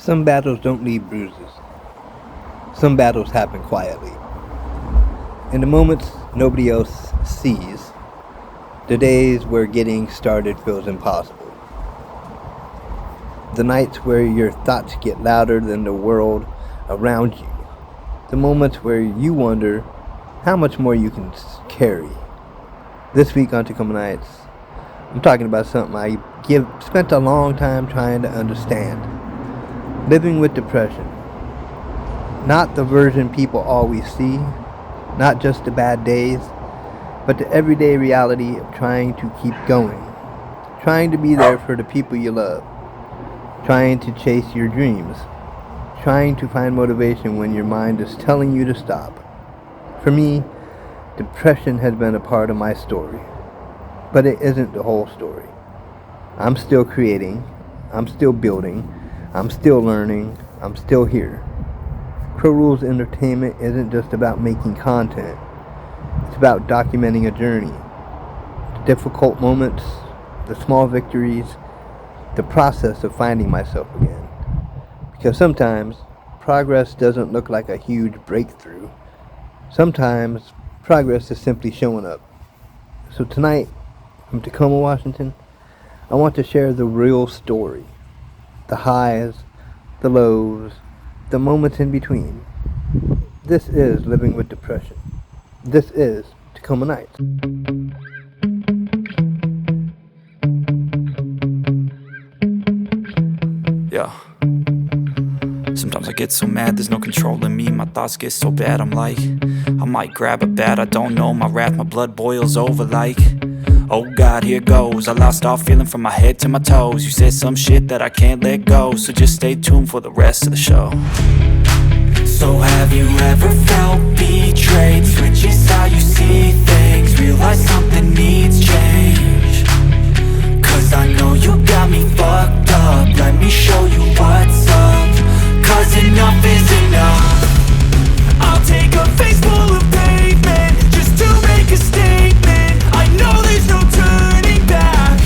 Some battles don't leave bruises. Some battles happen quietly. In the moments nobody else sees, the days where getting started feels impossible. The nights where your thoughts get louder than the world around you. The moments where you wonder how much more you can carry. This week on Tacoma Nights, I'm talking about something I spent a long time trying to understand. Living with depression. Not the version people always see, not just the bad days, but the everyday reality of trying to keep going. Trying to be there for the people you love. Trying to chase your dreams. Trying to find motivation when your mind is telling you to stop. For me, depression has been a part of my story, but it isn't the whole story. I'm still creating, I'm still building, I'm still learning, I'm still here. Pro Rules Entertainment isn't just about making content, it's about documenting a journey. The difficult moments, the small victories, the process of finding myself again. Because sometimes progress doesn't look like a huge breakthrough. Sometimes progress is simply showing up. So tonight, from Tacoma, Washington, I want to share the real story. The highs, the lows, the moments in between. This is Living with Depression. This is Tacoma Nights. Yeah. Sometimes I get so mad, there's no controlling me. My thoughts get so bad, I'm like, I might grab a bat, I don't know. My wrath, my blood boils over like, oh God, here goes. I lost all feeling from my head to my toes. You said some shit that I can't let go, so just stay tuned for the rest of the show. So have you ever felt betrayed? Switches how you see things, realize something needs change. Cause I know you got me fucked up, let me show you what's up. Cause enough is enough. I'll take a face full of pavement just to make a statement. I know there's no turning back.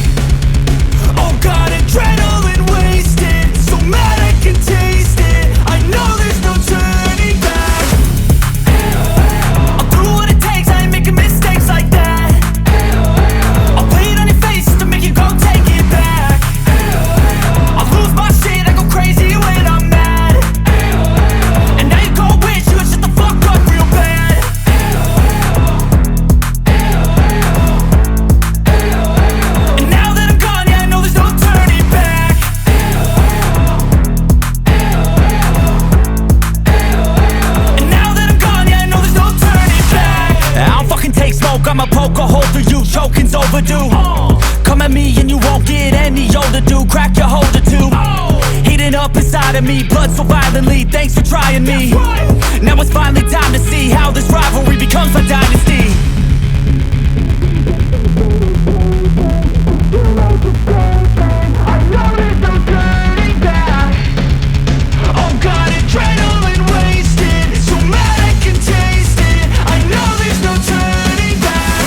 Oh God, adrenaline wasted, so mad I can taste it. I know there's no turning back. I'll do what it takes, I ain't making mistakes like that. I'll play it on your face to make you go take it back. I'll lose my shit, I go crazy when I'm mad. And now you go wish you would shut the fuck up real bad. And now that I'm gone, yeah, I know there's no turning back. And now that I'm gone, yeah, I know there's no turning back. I don't fucking take smoke, I'ma poke a hole through you, choking's overdue. Come at me and you won't get any older, dude. Crack your holder too. Heating up inside of me, blood so violently. Thanks for trying me. Now it's finally time to see how this rivalry becomes my dynasty. I know there's no turning back. Oh God, adrenaline wasted, so mad I can taste it. I know there's no turning back.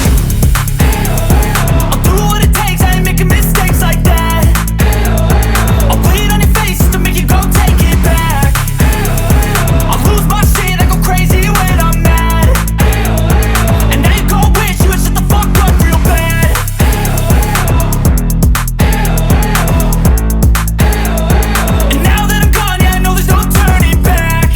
I'll do what it takes, I ain't making mistakes like that. I'll play it on your face to make you go take it back. I'll lose my shit, I go crazy when I'm mad. And now you go wish you would shut the fuck up real bad. And now that I'm gone, yeah, I know there's no turning back.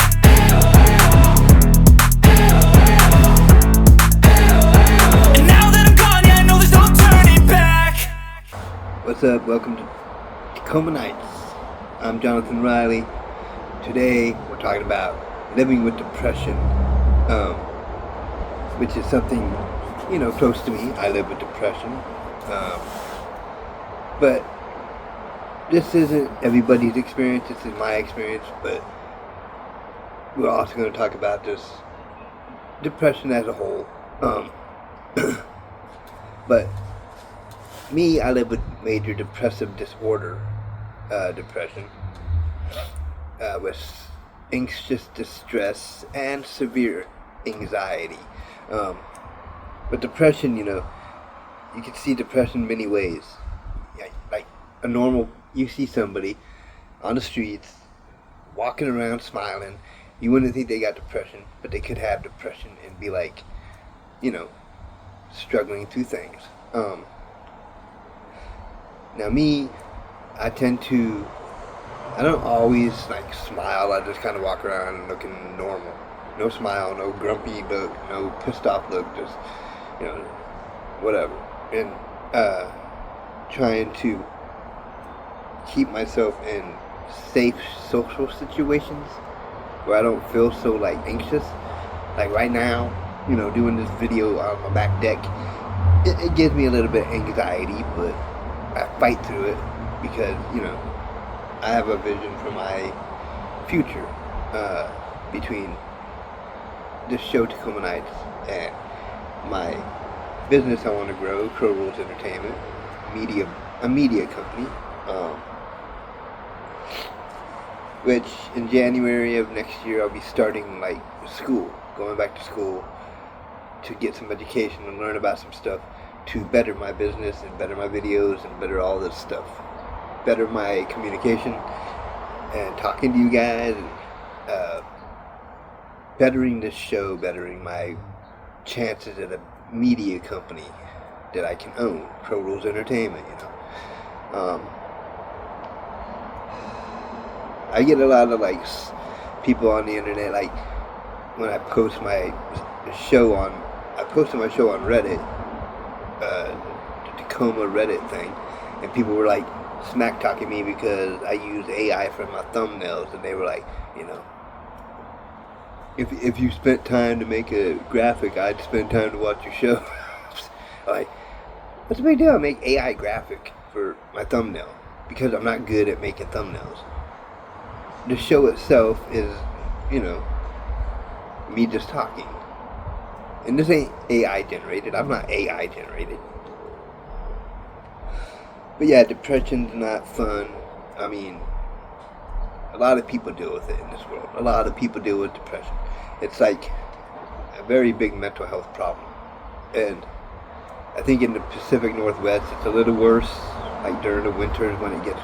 And now that I'm gone, yeah, I know there's no turning back. What's up? Welcome to Tacoma Nights. I'm Jonathan Riley. Today we're talking about living with depression, which is something, close to me. I live with depression. But this isn't everybody's experience. This is my experience. But we're also going to talk about this depression as a whole. But me, I live with major depressive disorder, depression, with anxious distress and severe anxiety. But depression, you can see depression many ways. Like a normal, you see somebody on the streets walking around smiling. You wouldn't think they got depression, but they could have depression and be like, you know, struggling through things. Now me, I don't always like smile. I just kind of walk around looking normal. No smile, no grumpy look, no pissed off look, just, you know, whatever. And trying to keep myself in safe social situations where I don't feel so like anxious. Like right now, you know, doing this video on my back deck, it gives me a little bit of anxiety, but I fight through it because, you know, I have a vision for my future between this show, Tacoma Nights, and my business I want to grow, Crow Rules Entertainment, a media company, which in January of next year I'll be starting like school, going back to school to get some education and learn about some stuff to better my business and better my videos and better all this stuff, better my communication and talking to you guys, and bettering this show, bettering my chances at a media company that I can own, Crow Rules Entertainment, you know. I get a lot of like people on the internet, like when I post my show on, I posted my show on Reddit, the Tacoma Reddit thing, and people were like smack talking me because I use AI for my thumbnails, and they were like, you know, if you spent time to make a graphic, I'd spend time to watch your show. Like, what's the big deal? I make AI graphic for my thumbnail because I'm not good at making thumbnails. The show itself is, you know, me just talking. And this ain't AI generated. I'm not AI generated. But yeah, depression's not fun. I mean, a lot of people deal with it in this world. A lot of people deal with depression. It's like a very big mental health problem. And I think in the Pacific Northwest it's a little worse, like during the winters when it gets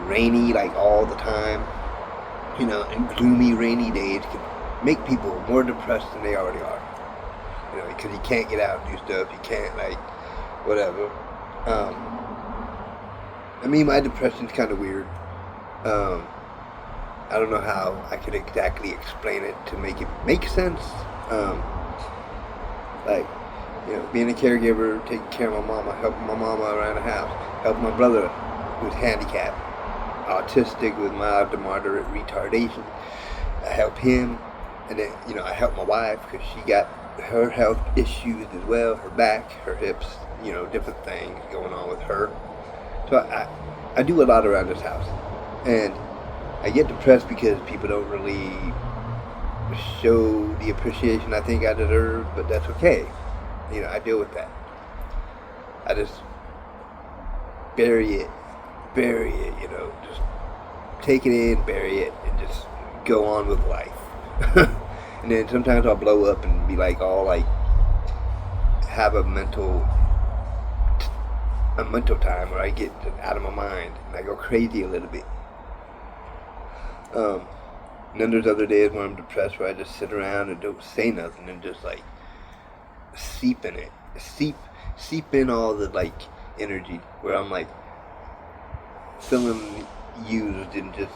rainy like all the time. You know, and gloomy rainy days can make people more depressed than they already are. You know, because you can't get out and do stuff. You can't, like, whatever. I mean, my depression's kind of weird. I don't know how I could exactly explain it to make it make sense. Like, you know, being a caregiver, taking care of my mama, helping my mama around the house, helping my brother who's handicapped, autistic with mild to moderate retardation. I help him, and then, you know, I help my wife because she got her health issues as well, her back, her hips, you know, different things going on with her. So I do a lot around this house, and I get depressed because people don't really show the appreciation I think I deserve, but that's okay. You know, I deal with that. I just bury it, you know, just take it in, bury it, and just go on with life. And then sometimes I'll blow up and be like all like, have a mental time where I get out of my mind and I go crazy a little bit. And then there's other days when I'm depressed where I just sit around and don't say nothing and just like seep in it, seep in all the like energy where I'm like feeling used and just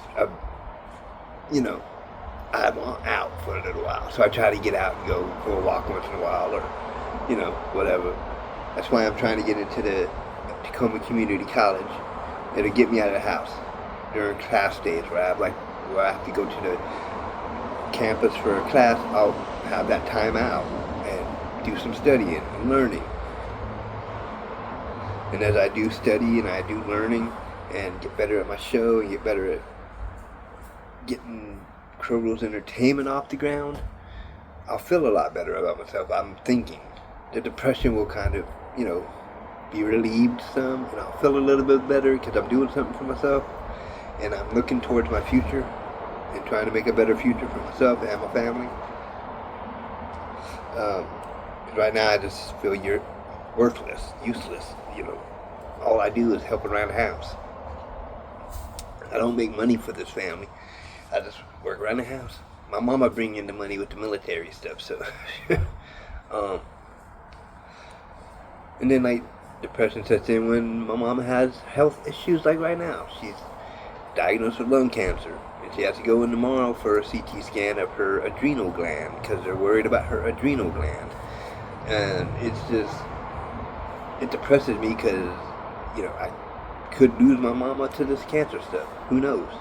you know, I'm out for a little while. So I try to get out and go for a walk once in a while, or, you know, whatever. That's why I'm trying to get into the Tacoma Community College. It'll get me out of the house during class days where I have to go to the campus for a class. I'll have that time out and do some studying and learning. And as I do study and I do learning and get better at my show and get better at getting Crow Rules Entertainment off the ground, I'll feel a lot better about myself. I'm thinking the depression will kind of, you know, be relieved some, and I'll feel a little bit better because I'm doing something for myself, and I'm looking towards my future and trying to make a better future for myself and my family. Right now I just feel worthless, useless, you know. All I do is help around the house. I don't make money for this family. I just work around the house. My mama bring in the money with the military stuff, so and then like depression sets in when my mama has health issues like right now. She's diagnosed with lung cancer, and she has to go in tomorrow for a CT scan of her adrenal gland because they're worried about her adrenal gland. And it depresses me because, I could lose my mama to this cancer stuff. Who knows?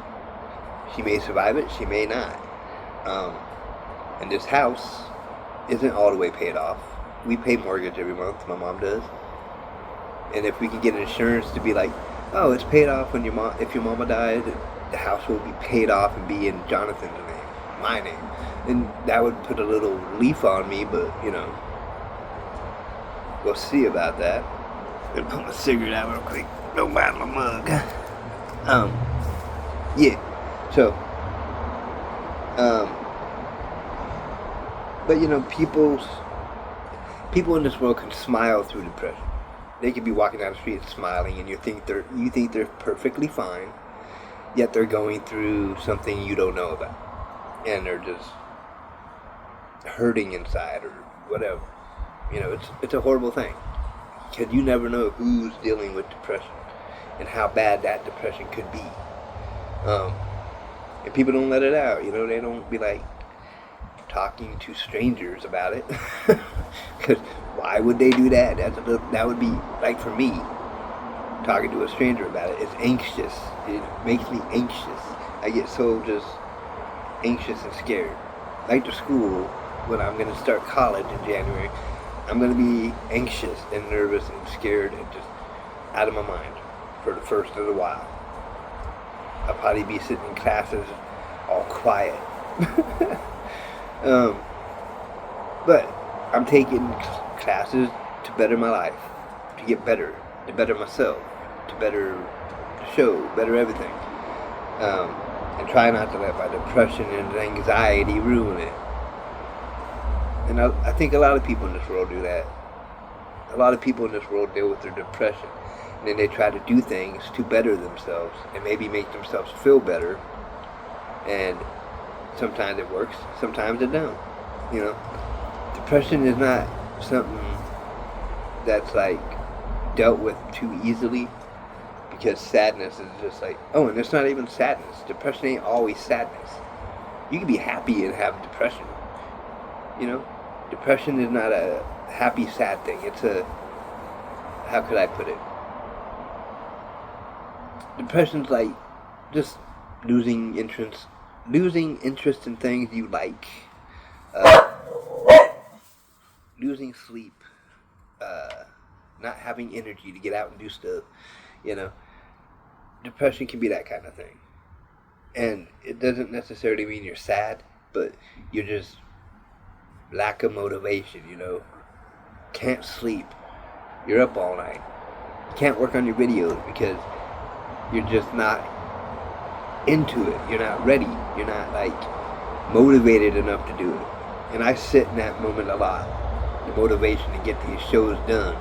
She may survive it, she may not. And this house isn't all the way paid off. We pay mortgage every month, my mom does. And if we can get insurance to be like, oh, it's paid off when if your mama died, the house will be paid off and be in Jonathan's name, my name. And that would put a little relief on me, but, we'll see about that. I'm gonna put my cigarette out real quick. Don't mind my mug. Yeah. So, but people in this world can smile through depression. They could be walking down the street smiling, and you think they're perfectly fine, yet they're going through something you don't know about, and they're just hurting inside or whatever. It's a horrible thing, because you never know who's dealing with depression and how bad that depression could be. And people don't let it out. They don't be like talking to strangers about it, because why would they do that? That would be like, for me, talking to a stranger about it. It's anxious. It makes me anxious. I get so just anxious and scared. Like to school, when I'm going to start college in January, I'm going to be anxious and nervous and scared and just out of my mind for the first little while. I'll probably be sitting in classes all quiet. But I'm taking classes to better my life, to get better, to better myself, to better the show, better everything. And try not to let my depression and anxiety ruin it. And I think a lot of people in this world do that. A lot of people in this world deal with their depression, and then they try to do things to better themselves and maybe make themselves feel better. And sometimes it works, sometimes it don't. Depression is not something that's like dealt with too easily, because sadness is just like, oh, and it's not even sadness. Depression ain't always sadness. You can be happy and have depression. Depression is not a happy, sad thing. It's how could I put it? Depression's like just losing interest in things you like, losing sleep, not having energy to get out and do stuff. Depression can be that kind of thing. And it doesn't necessarily mean you're sad, but you're just lack of motivation, Can't sleep. You're up all night. Can't work on your videos because you're just not into it. You're not ready. You're not motivated enough to do it. And I sit in that moment a lot. The motivation to get these shows done.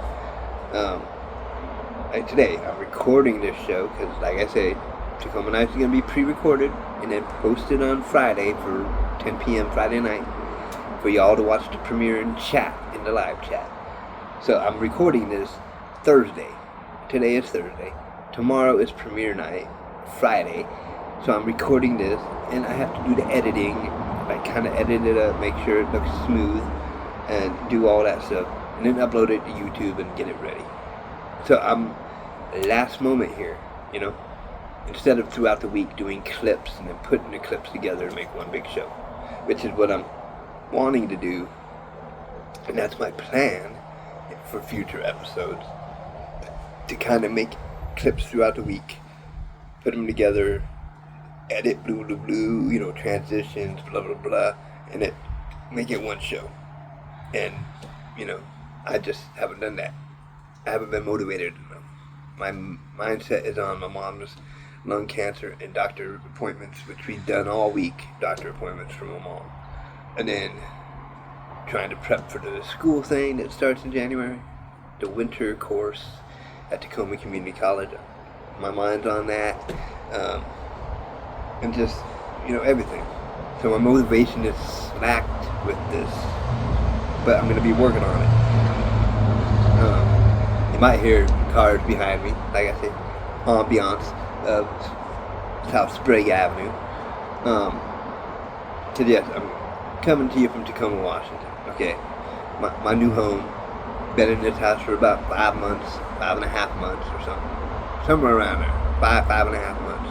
Like today, I'm recording this show because, like I say, Tacoma Nights is going to be pre-recorded and then posted on Friday for 10 p.m. Friday night for y'all to watch the premiere and chat in the live chat. So I'm recording this Thursday. Today is Thursday. Tomorrow is premiere night, Friday. So I'm recording this, and I have to do the editing, kind of edit it up, make sure it looks smooth, and do all that stuff, and then upload it to YouTube and get it ready. So I'm last moment here, instead of throughout the week doing clips and then putting the clips together to make one big show, which is what I'm wanting to do, and that's my plan for future episodes, to kind of make clips throughout the week, put them together, edit blue, transitions, blah blah blah, and make it one show. And I just haven't done that. I haven't been motivated enough. My mindset is on my mom's lung cancer and doctor appointments, which we've done all week, doctor appointments for my mom. And then trying to prep for the school thing that starts in January, the winter course at Tacoma Community College. My mind's on that. And just everything. So my motivation is slacked with this, but I'm gonna be working on it. You might hear cars behind me, like I said, ambiance of South Sprague Avenue. So yes, I'm coming to you from Tacoma, Washington. Okay, my new home. Been in this house for about 5 months, 5.5 months or something, somewhere around there, 5.5 months.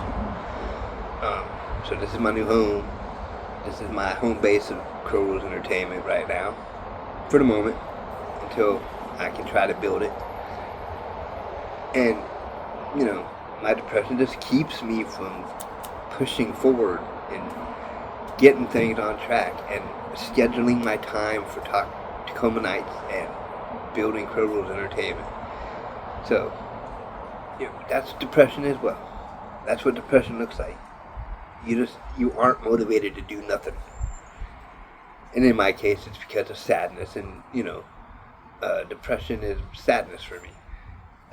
So this is my new home. This is my home base of Crow Rules Entertainment right now, for the moment, until I can try to build it. And my depression just keeps me from pushing forward and getting things on track and scheduling my time for Tacoma Nights and building Crow Rules Entertainment. So, that's depression as well. That's what depression looks like. You aren't motivated to do nothing. And in my case, it's because of sadness, and depression is sadness for me.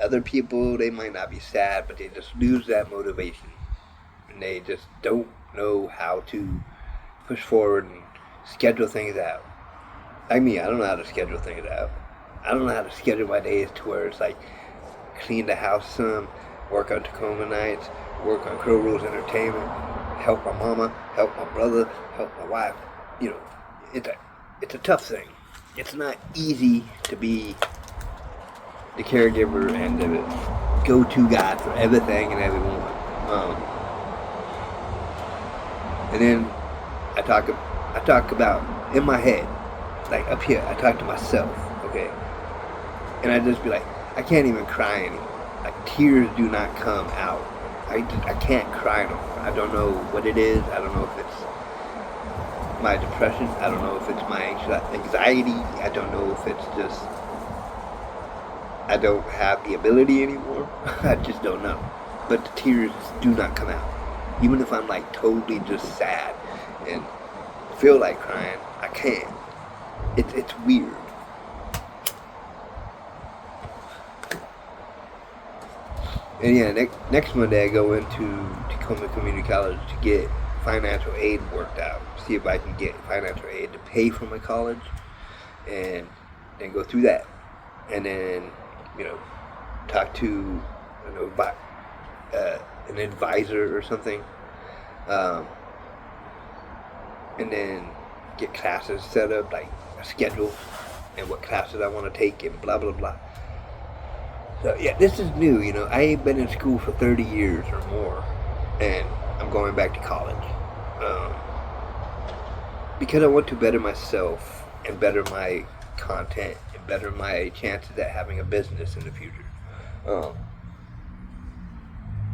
Other people, they might not be sad, but they just lose that motivation, and they just don't know how to push forward and schedule things out. Like me, I don't know how to schedule things out. I don't know how to schedule my days to where it's like clean the house some, work on Tacoma Nights, work on Crow Rules Entertainment, help my mama, help my brother, help my wife. It's a tough thing. It's not easy to be the caregiver and the go-to guy for everything and everyone. And then I talk about in my head, like up here, I talk to myself, okay? And I just be like, I can't even cry anymore. Like, tears do not come out. I can't cry no more. I don't know what it is. I don't know if it's my depression. I don't know if it's my anxiety. I don't know if it's just I don't have the ability anymore. I just don't know. But the tears do not come out. Even if I'm like totally just sad and feel like crying, I can't. It's weird. And yeah, next Monday I go into Tacoma Community College to get financial aid worked out. See if I can get financial aid to pay for my college, and then go through that. And then, talk to an advisor or something. And then get classes set up, like a schedule, and what classes I want to take, and blah, blah, blah. So yeah, this is new, I ain't been in school for 30 years or more, and I'm going back to college. Because I want to better myself, and better my content, and better my chances at having a business in the future.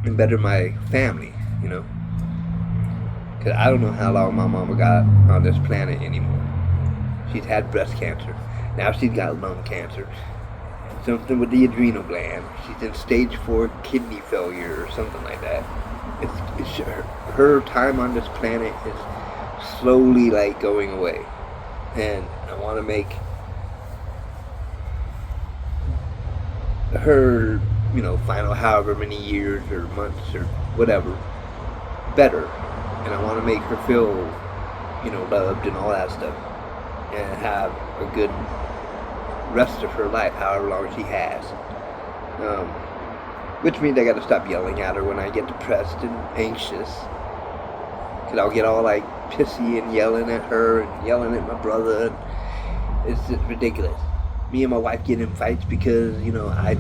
And better my family, Because I don't know how long my mama got on this planet anymore. She's had breast cancer. Now she's got lung cancer. Something with the adrenal gland. She's in stage 4 kidney failure or something like that. It's her time on this planet is slowly like going away. And I want to make her, final however many years or months or whatever, better. And I want to make her feel, loved and all that stuff. And have a good rest of her life, however long she has. Which means I gotta stop yelling at her when I get depressed and anxious. Cause I'll get all like pissy and yelling at her and yelling at my brother. And it's just ridiculous. Me and my wife get in fights because, I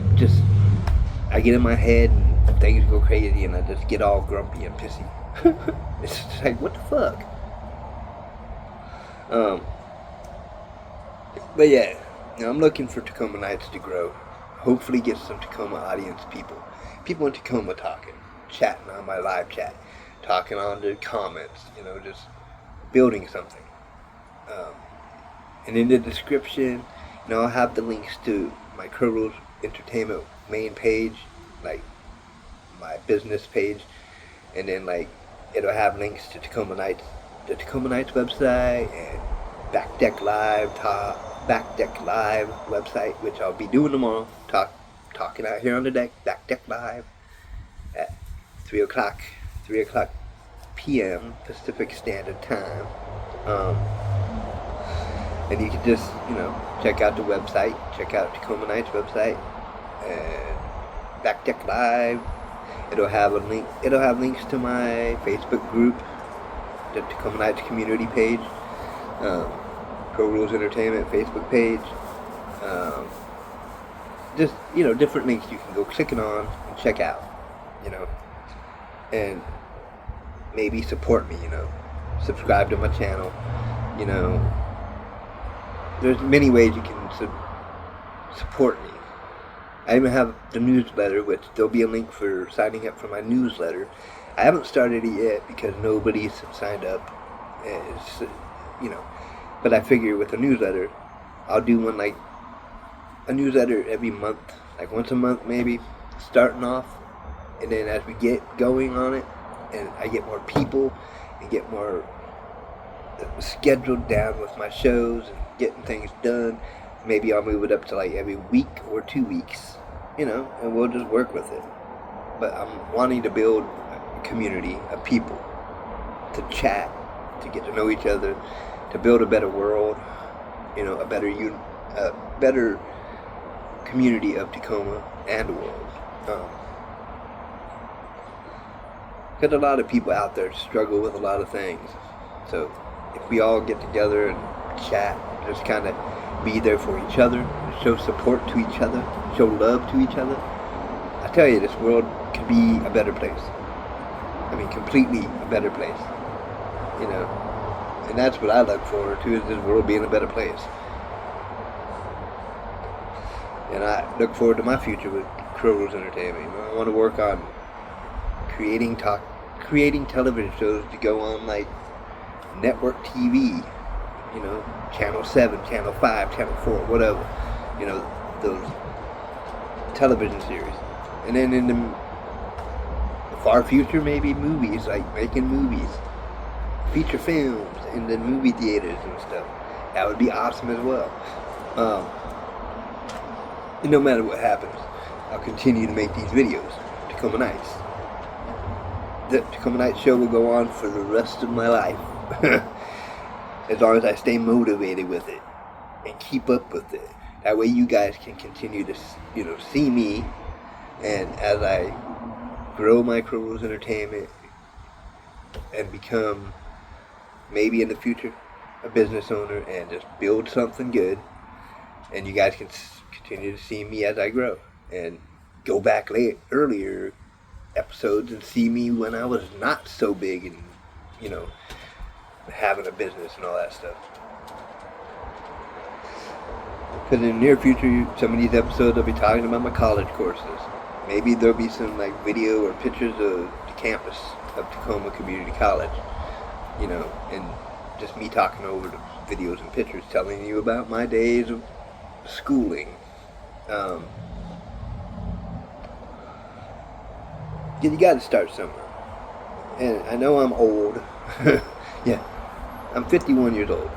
get in my head and things go crazy and I just get all grumpy and pissy. It's just like, what the fuck? But yeah, I'm looking for Tacoma Nights to grow. Hopefully get some Tacoma audience people. People in Tacoma talking, chatting on my live chat, talking on the comments, just building something. And in the description, I'll have the links to my Crow Rules Entertainment main page, like my business page, and then it'll have links to Tacoma Nights, the Tacoma Nights website, and Backdeck Live website, which I'll be doing tomorrow, talking out here on the deck, Backdeck Live, at 3 o'clock p.m. Pacific Standard Time. And you can just, check out the website, check out Tacoma Nights website, and Backdeck Live. It'll have a link. It'll have links to my Facebook group, the Tacoma Nights community page, Pro Rules Entertainment Facebook page. Just different links you can go clicking on and check out. And maybe support me. Subscribe to my channel. There's many ways you can support me. I even have the newsletter, which there'll be a link for signing up for my newsletter. I haven't started it yet because nobody's signed up. But I figure with a newsletter, I'll do one a newsletter every month, like once a month maybe, starting off. And then as we get going on it, and I get more people, and get more scheduled down with my shows and getting things done, maybe I'll move it up to every week or 2 weeks, and we'll just work with it. But I'm wanting to build a community of people to chat, to get to know each other, to build a better world, a better community of Tacoma and the world. Because a lot of people out there struggle with a lot of things. So if we all get together and chat, just kind of be there for each other, show support to each other, show love to each other, I tell you, this world could be a better place. I mean, completely a better place. And that's what I look forward to, is this world being a better place. And I look forward to my future with Pro Rules Entertainment. I want to work on creating television shows to go on network TV, Channel 7, Channel 5, Channel 4, whatever, those television series. And then in the far future, maybe movies, making movies, feature films in the movie theaters and stuff. That would be awesome as well. And no matter what happens, I'll continue to make these videos, Tacoma Nights. The Tacoma Nights show will go on for the rest of my life. As long as I stay motivated with it and keep up with it. That way you guys can continue to, see me. And as I grow my Pro Rules Entertainment and become, maybe in the future, a business owner and just build something good, and you guys can continue to see me as I grow and go back earlier episodes and see me when I was not so big and, having a business and all that stuff. Because in the near future, some of these episodes I'll be talking about my college courses. Maybe there'll be some video or pictures of the campus of Tacoma Community College, and just me talking over the videos and pictures, telling you about my days of schooling. You got to start somewhere. And I know I'm old. Yeah, I'm 51 years old.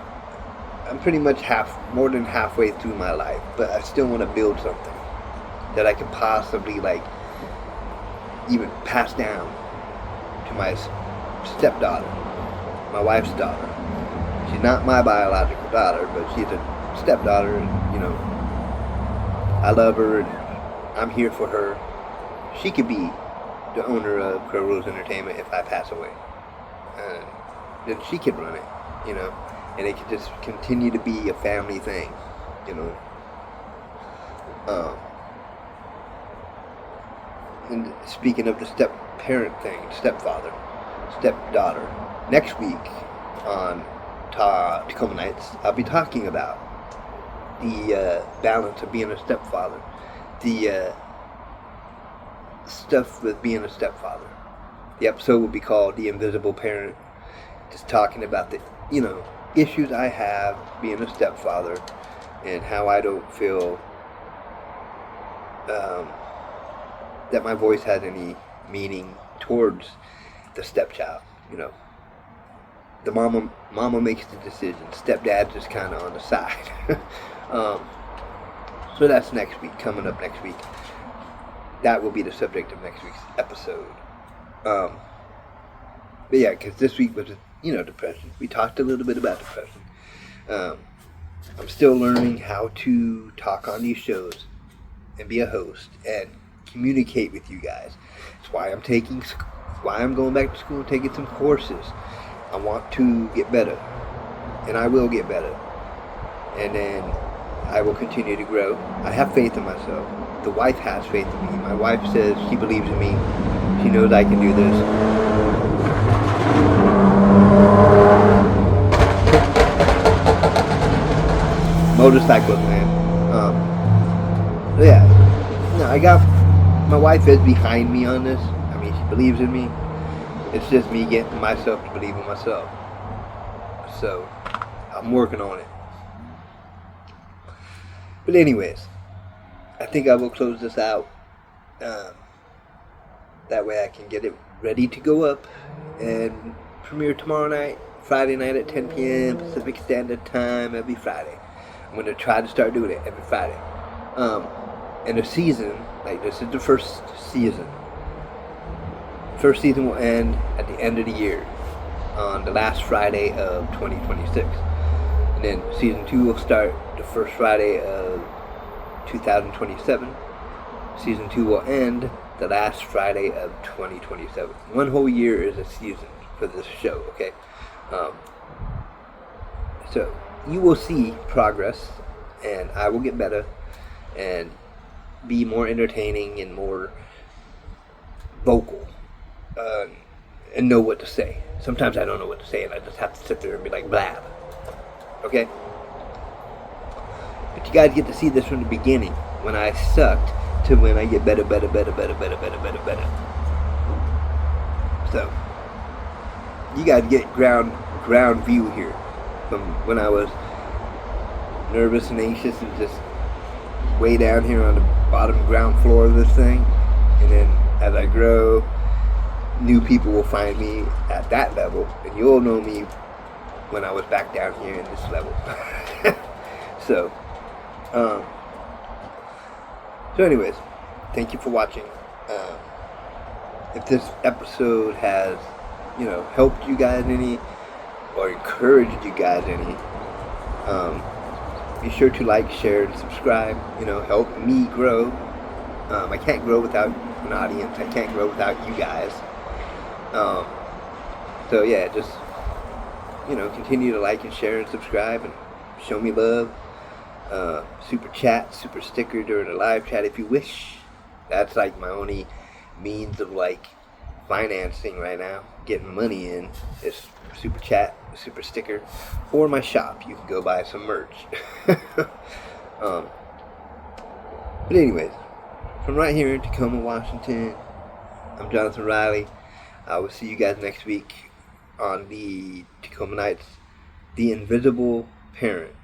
I'm pretty much more than halfway through my life, but I still want to build something that I can possibly even pass down to my stepdaughter, my wife's daughter. She's not my biological daughter, but she's a stepdaughter, and I love her, and I'm here for her. She could be the owner of Pro Rules Entertainment if I pass away. Then she could run it, and it could just continue to be a family thing, And speaking of the step-parent thing, stepfather, stepdaughter, next week on Tacoma Nights, I'll be talking about the balance of being a stepfather, the stuff with being a stepfather. The episode will be called The Invisible Parent, just talking about the, issues I have being a stepfather and how I don't feel that my voice has any meaning towards the stepchild. The mama makes the decision. Stepdad's just kind of on the side. So that's next week, coming up next week. That will be the subject of next week's episode. But yeah, because this week was, depression. We talked a little bit about depression. I'm still learning how to talk on these shows and be a host and communicate with you guys. It's why I'm going back to school and taking some courses. I want to get better, and I will get better, and then I will continue to grow. I have faith in myself. The wife has faith in me. My wife says she believes in me. She knows I can do this. Motorcycles, man. Yeah. No, my wife is behind me on this. I mean, she believes in me. It's just me getting myself to believe in myself. So, I'm working on it. But anyways, I think I will close this out. That way I can get it ready to go up and premiere tomorrow night, Friday night at 10 p.m. Pacific Standard Time every Friday. I'm going to try to start doing it every Friday. And the season, this is the first season. First season will end at the end of the year, on the last Friday of 2026. And then season 2 will start the first Friday of 2027. Season 2 will end the last Friday of 2027. One whole year is a season for this show, okay? So you will see progress, and I will get better and be more entertaining and more vocal, and know what to say. Sometimes I don't know what to say, and I just have to sit there and be like blab. Okay? But you guys get to see this from the beginning, when I sucked, to when I get better. So, you guys get ground view here, from when I was nervous and anxious and just way down here on the bottom ground floor of this thing. And then as I grow, new people will find me at that level, and you'll know me when I was back down here in this level. So anyways, thank you for watching. If this episode has, helped you guys any, or encouraged you guys any, be sure to like, share, and subscribe. Help me grow. I can't grow without an audience. I can't grow without you guys. So yeah, just continue to like and share and subscribe and show me love. Super chat, super sticker during the live chat if you wish. That's like my only means of financing right now, getting money in, is super chat, super sticker, or my shop. You can go buy some merch. But anyways, from right here in Tacoma, Washington, I'm Jonathan Riley. I will see you guys next week on the Tacoma Nights, The Invisible Parent,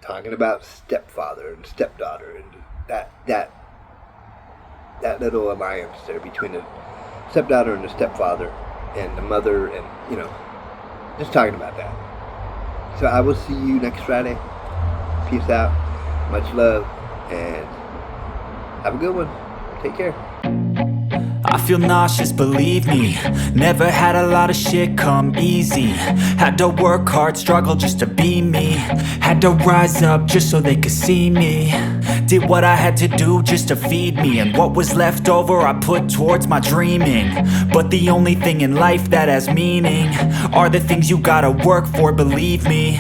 talking about stepfather and stepdaughter and that little alliance there between the stepdaughter and the stepfather and the mother, and just talking about that. So I will see you next Friday. Peace out, much love, and have a good one. Take care. I feel nauseous, believe me. Never had a lot of shit come easy. Had to work hard, struggle just to be me. Had to rise up just so they could see me. Did what I had to do just to feed me, and what was left over I put towards my dreaming. But the only thing in life that has meaning are the things you gotta work for, believe me.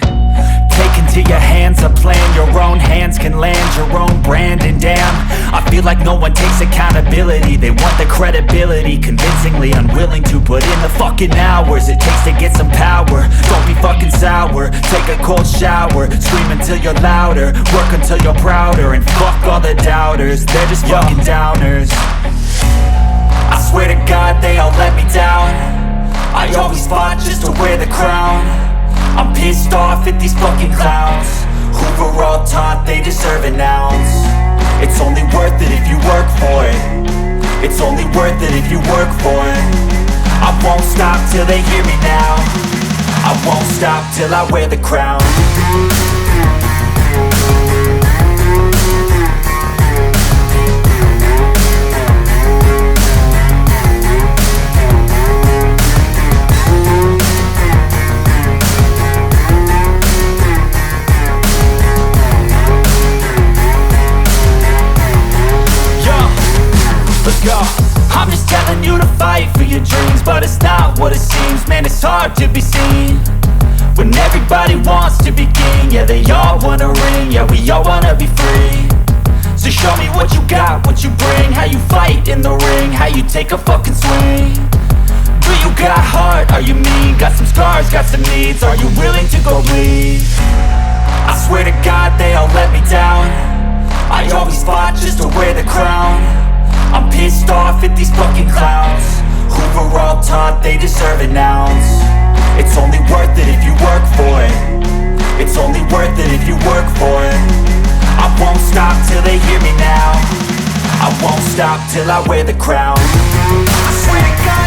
Take into your hands a plan, your own hands can land your own brand. And damn, I feel like no one takes accountability. They want the credibility, convincingly unwilling to put in the fucking hours it takes to get some power. Don't be fucking sour, take a cold shower, scream until you're louder, work until you're prouder, and fuck all the doubters, they're just fucking downers. I swear to God they all let me down. I always fought just to wear the crown. I'm pissed off at these fucking clowns who were all taught they deserve an ounce. It's only worth it if you work for it. It's only worth it if you work for it. I won't stop till they hear me now. I won't stop till I wear the crown. what it seems. Man, it's hard to be seen when everybody wants to be king. Yeah, they all wanna ring, yeah, we all wanna be free. So show me what you got, what you bring, how you fight in the ring, how you take a fucking swing. Do you got heart, are you mean? Got some scars, got some needs, are you willing to go bleed? I swear to God they all let me down. I always fought just to wear the crown. I'm pissed off at these fucking clowns who were all taught they deserve an ounce. It's only worth it if you work for it. It's only worth it if you work for it. I won't stop till they hear me now. I won't stop till I wear the crown. I swear to God